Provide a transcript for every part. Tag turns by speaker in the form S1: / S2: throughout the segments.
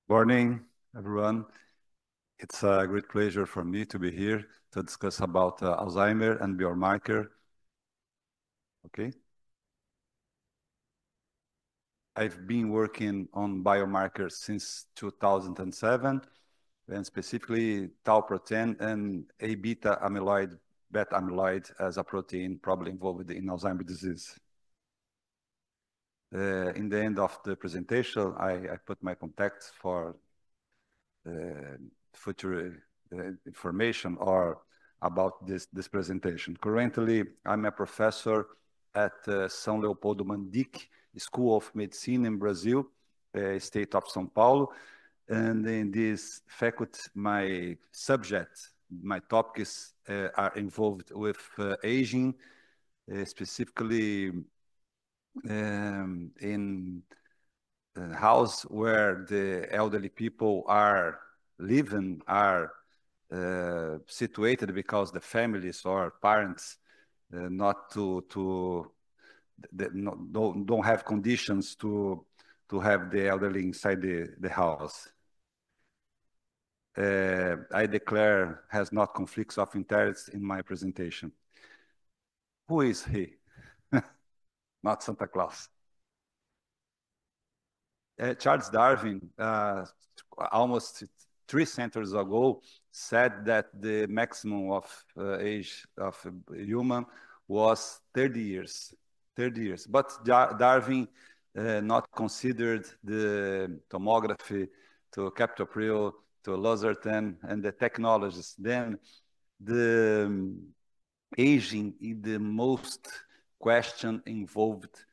S1: Morning, everyone. It's a great pleasure for me to be here to discuss about Alzheimer and biomarker. Okay. I've been working on biomarkers since 2007, and specifically tau protein and A beta amyloid, beta amyloid as a protein probably involved in Alzheimer's disease. In the end of the presentation, I put my contacts for future information or about this presentation. Currently, I'm a professor at São Leopoldo Mandic School of Medicine in Brazil, state of São Paulo. And in this faculty, my topics are involved with aging, specifically in house where the elderly people are living, are situated because the families or parents don't have conditions to have the elderly inside the house. I declare has not conflicts of interest in my presentation. Who is he? Not Santa Claus. Charles Darwin, almost 3 centuries ago, said that the maximum of age of a human was 30 years. 30 years. But Darwin not considered the tomography to captopril, to losartan, and the technologies. Then the aging is the most question involved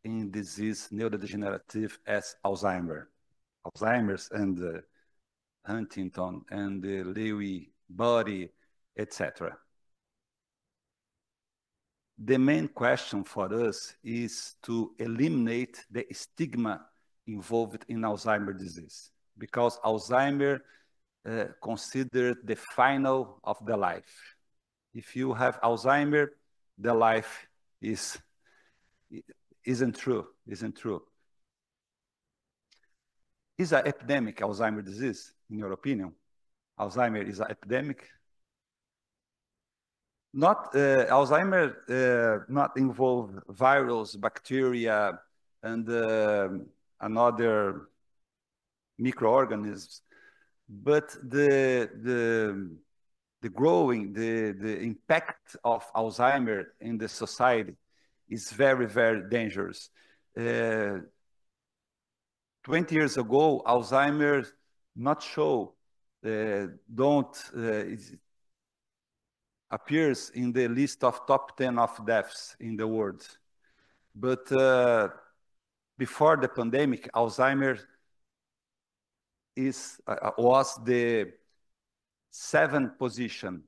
S1: in disease neurodegenerative as Alzheimer's and Huntington and Lewy body, etc. The main question for us is to eliminate the stigma involved in Alzheimer's disease, because Alzheimer considered the final of the life. If you have Alzheimer, the life isn't true. Is an epidemic Alzheimer's disease, in your opinion? Alzheimer is an epidemic? Not Alzheimer not involve virus, bacteria, and another microorganisms, but the impact of Alzheimer in the society is very, very dangerous. 20 years ago, Alzheimer not show, appears in the list of top 10 of deaths in the world. But before the pandemic, Alzheimer was the seventh position.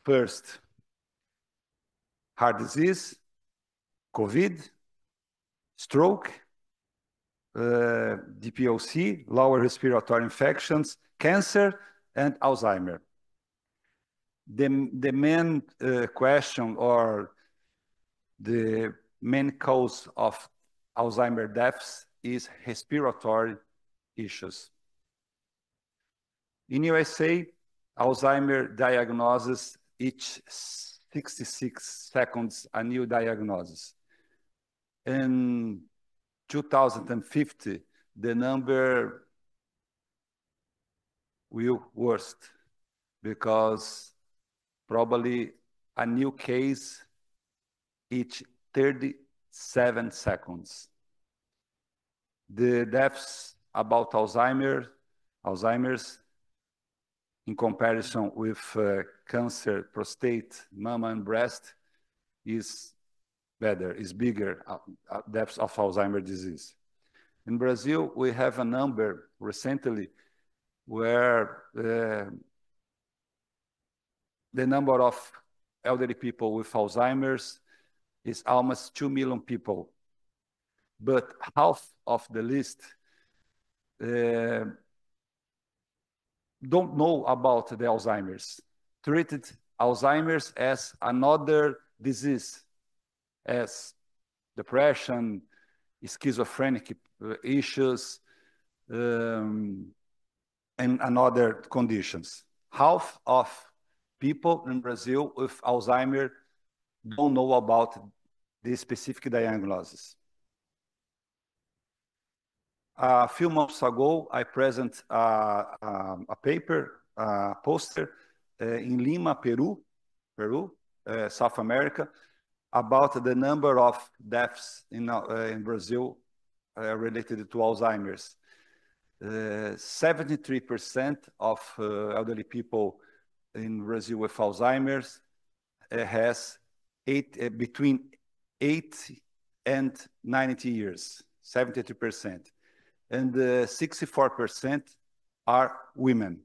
S1: First, heart disease, COVID, stroke, DPOC, lower respiratory infections, cancer, and Alzheimer. The main question or the main cause of Alzheimer deaths is respiratory issues. In USA, Alzheimer diagnoses each 66 seconds a new diagnosis. In 2050, the number will worst because probably a new case each 37 seconds. The deaths about Alzheimer's in comparison with cancer, prostate, mama, and breast is better, is bigger, deaths of Alzheimer's disease. In Brazil, we have a number recently where the number of elderly people with Alzheimer's is almost 2 million people. But half of the list don't know about the Alzheimer's, treated Alzheimer's as another disease, as depression, schizophrenic issues, and other conditions. Half of people in Brazil with Alzheimer don't know about this specific diagnosis. A few months ago, I presented a paper, a poster in Lima, Peru, South America, about the number of deaths in Brazil related to Alzheimer's. 73% of elderly people in Brazil with Alzheimer's has between 8 and 90 years, 73%. And 64% are women.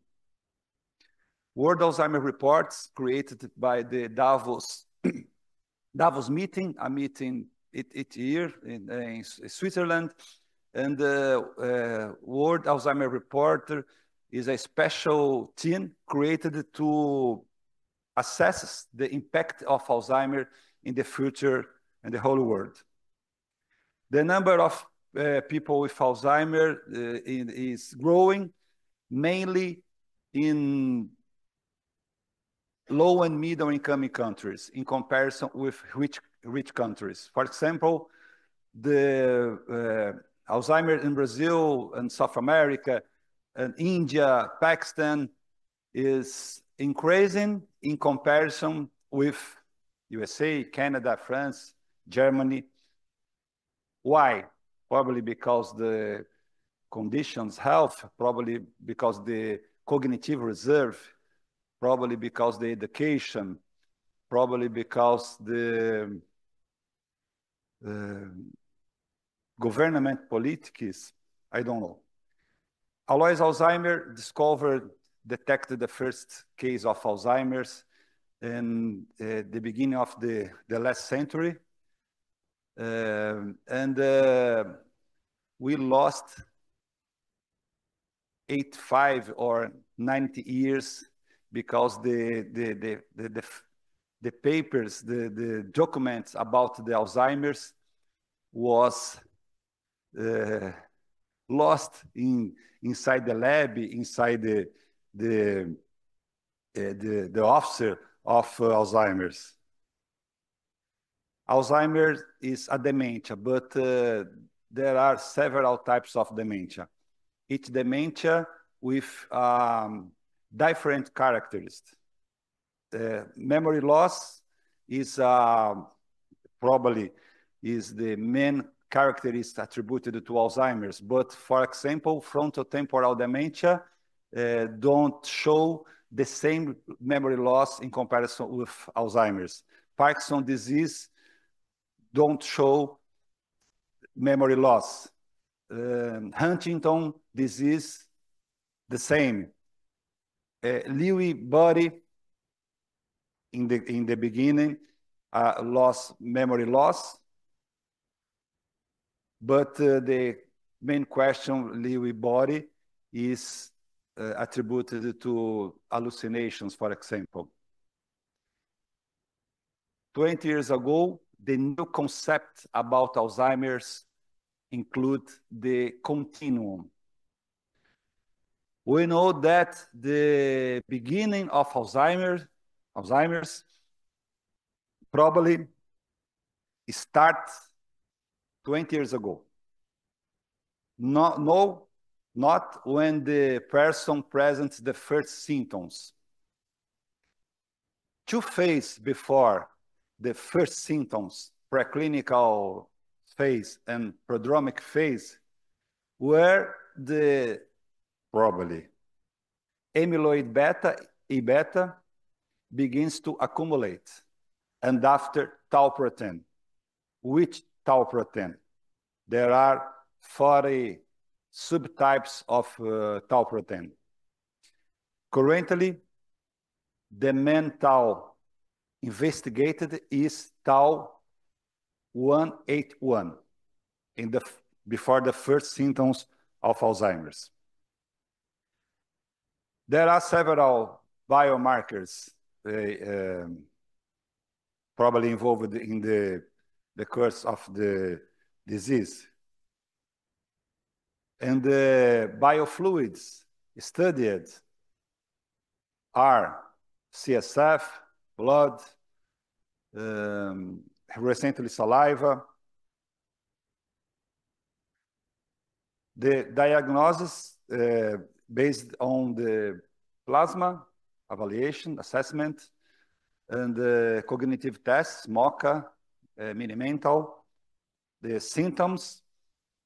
S1: World Alzheimer reports created by the Davos meeting, a meeting each year in Switzerland. And the World Alzheimer Report is a special team created to assess the impact of Alzheimer in the future and the whole world. The number of people with Alzheimer is growing, mainly in low and middle income countries in comparison with rich countries. For example, the Alzheimer in Brazil and South America and India, Pakistan is increasing in comparison with USA, Canada, France, Germany. Why? Probably because the conditions, health, probably because the cognitive reserve, probably because the education, probably because the government politics, I don't know. Alois Alzheimer detected the first case of Alzheimer's in the beginning of the last century. We lost 85 or 90 years because the papers, the documents about the Alzheimer's was lost inside the lab, inside the officer of Alzheimer's. Alzheimer's is a dementia, but there are several types of dementia. Each dementia with different characteristics. Memory loss is probably is the main characteristic attributed to Alzheimer's. But for example, frontotemporal dementia don't show the same memory loss in comparison with Alzheimer's. Parkinson's disease don't show memory loss. Huntington disease, the same. Lewy body, in the beginning, memory loss. But the main question, Lewy body, is attributed to hallucinations, for example. 20 years ago, the new concept about Alzheimer's include the continuum. We know that the beginning of Alzheimer's probably starts 20 years ago. Not when the person presents the first symptoms. 2 phases before the first symptoms, preclinical phase and prodromic phase, where the probably amyloid beta, A-beta, begins to accumulate. And after tau protein. Which tau protein? There are 40 subtypes of tau protein. Currently, the main tau investigated is tau 181 before the first symptoms of Alzheimer's. There are several biomarkers probably involved in the course of the disease. And the biofluids studied are CSF, blood, recently saliva. The diagnosis based on the plasma evaluation, assessment, and the cognitive tests, MoCA, Mini-Mental, the symptoms,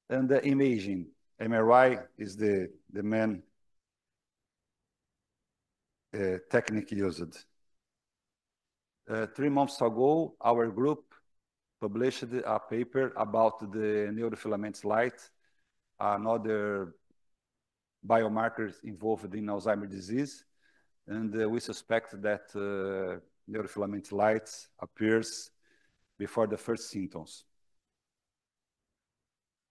S1: and the imaging. MRI is the main technique used. 3 months ago, our group published a paper about the neurofilament light, another biomarker involved in Alzheimer's disease, and we suspect that neurofilament light appears before the first symptoms.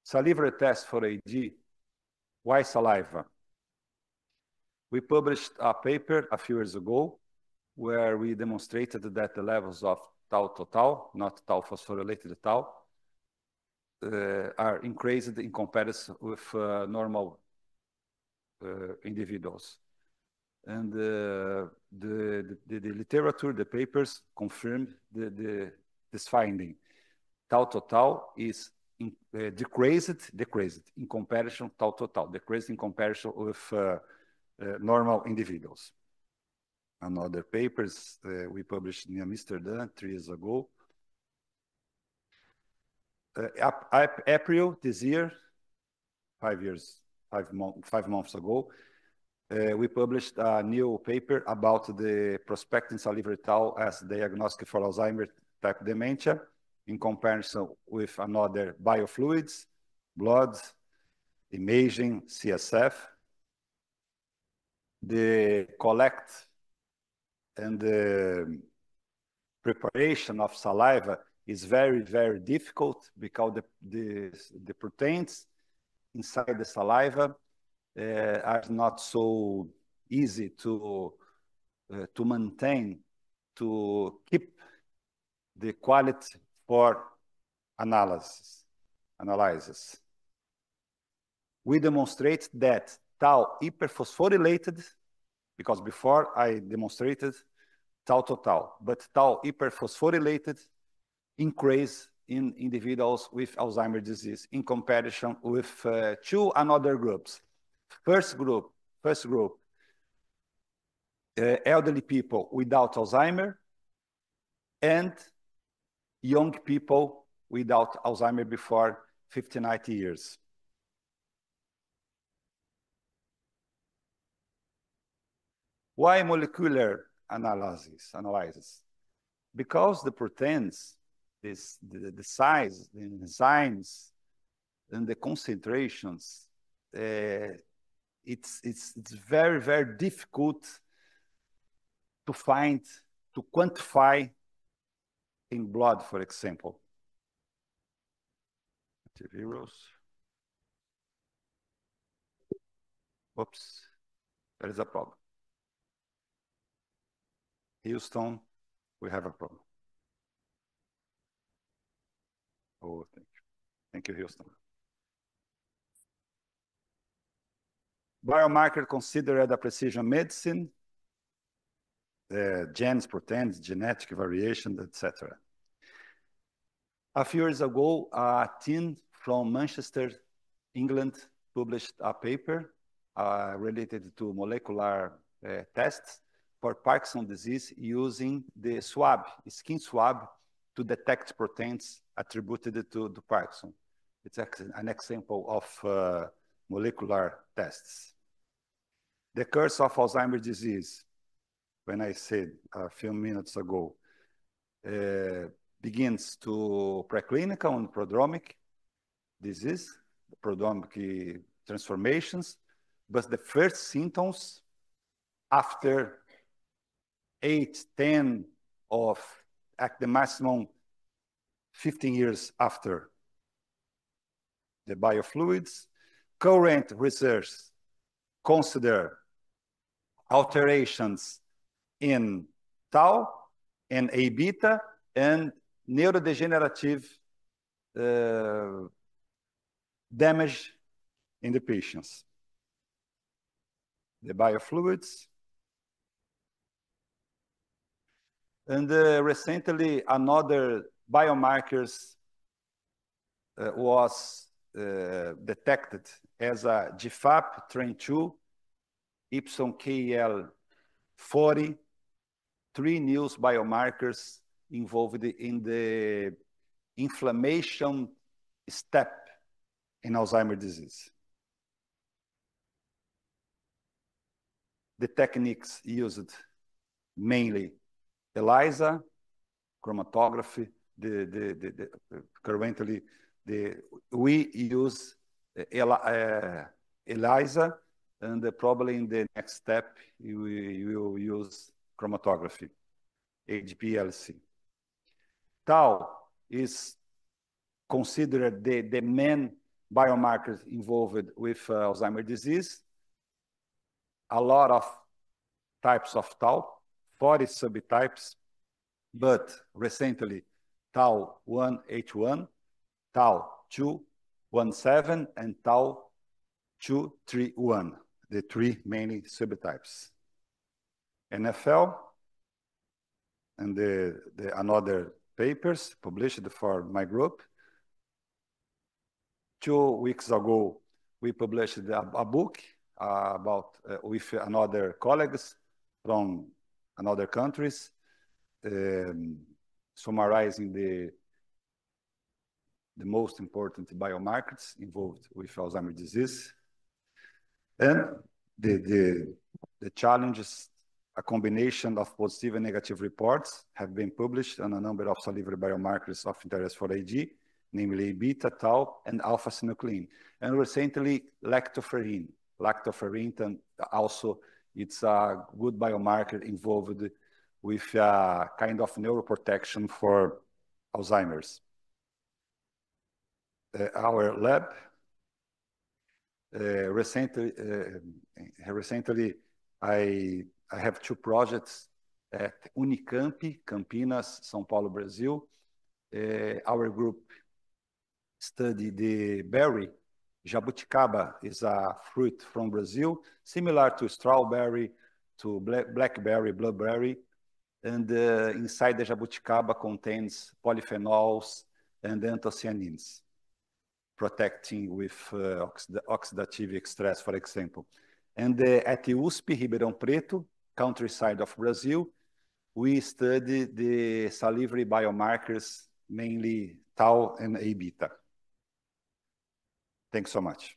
S1: Salivary test for AD. Why saliva? We published a paper a few years ago where we demonstrated that the levels of tau total, not tau phosphorylated tau, are increased in comparison with normal individuals. And the literature, the papers confirmed this finding. Tau total is decreased in comparison, tau total, decreased in comparison with normal individuals. Another papers we published in Amsterdam 3 years ago. April this year, 5 months ago, we published a new paper about the prospecting salivary tau as diagnostic for Alzheimer's type dementia in comparison with another biofluids, blood, imaging, CSF. The collect and the preparation of saliva is very, very difficult because the proteins inside the saliva are not so easy to maintain, to keep the quality for analysis. We demonstrate that tau hyperphosphorylated, because before I demonstrated tau total, but tau hyperphosphorylated increase in individuals with Alzheimer's disease in comparison with 2 another groups. First group, elderly people without Alzheimer and young people without Alzheimer before 50-90 years. Why molecular analysis? Because the proteins, the size, the enzymes, and the concentrations, it's very, very difficult to find, to quantify in blood, for example. Antivirals. Oops, there is a problem. Houston, we have a problem. Oh, thank you. Thank you, Houston. Biomarker considered a precision medicine, genes, proteins, genetic variation, etc. A few years ago, a team from Manchester, England, published a paper related to molecular tests for Parkinson's disease using the swab, skin swab, to detect proteins attributed to Parkinson. It's an example of molecular tests. The course of Alzheimer's disease, when I said a few minutes ago, begins to preclinical and prodromic disease, prodromic transformations, but the first symptoms after 8, 10, of at the maximum 15 years after. The biofluids, current research consider alterations in tau and A beta and neurodegenerative damage in the patients. The biofluids. And recently, another biomarkers was detected as a GFAP TREM2, YKL40, 3 new biomarkers involved in the inflammation step in Alzheimer's disease. The techniques used mainly ELISA, chromatography. Currently, we use ELISA, and probably in the next step, we will use chromatography, HPLC. Tau is considered the main biomarker involved with Alzheimer's disease. A lot of types of tau, 40 subtypes, but recently tau 1H1, tau 217, and tau 231, the 3 main subtypes. NFL and another papers published for my group. 2 weeks ago, we published a book about with another colleagues from another countries, summarizing the most important biomarkers involved with Alzheimer's disease. And the challenges, a combination of positive and negative reports have been published on a number of salivary biomarkers of interest for AD, namely beta, tau, and alpha-synuclein. And recently, lactoferrin. Lactoferrin also, it's a good biomarker involved with a kind of neuroprotection for Alzheimer's. Our lab recently I have 2 projects at Unicamp, Campinas, São Paulo, Brazil. Our group studied the berry. Jabuticaba is a fruit from Brazil, similar to strawberry, to blackberry, blueberry. And inside the jabuticaba contains polyphenols and anthocyanins, protecting with oxidative stress, for example. And at USP, Ribeirão Preto, countryside of Brazil, we studied the salivary biomarkers, mainly tau and A-beta. Thanks so much.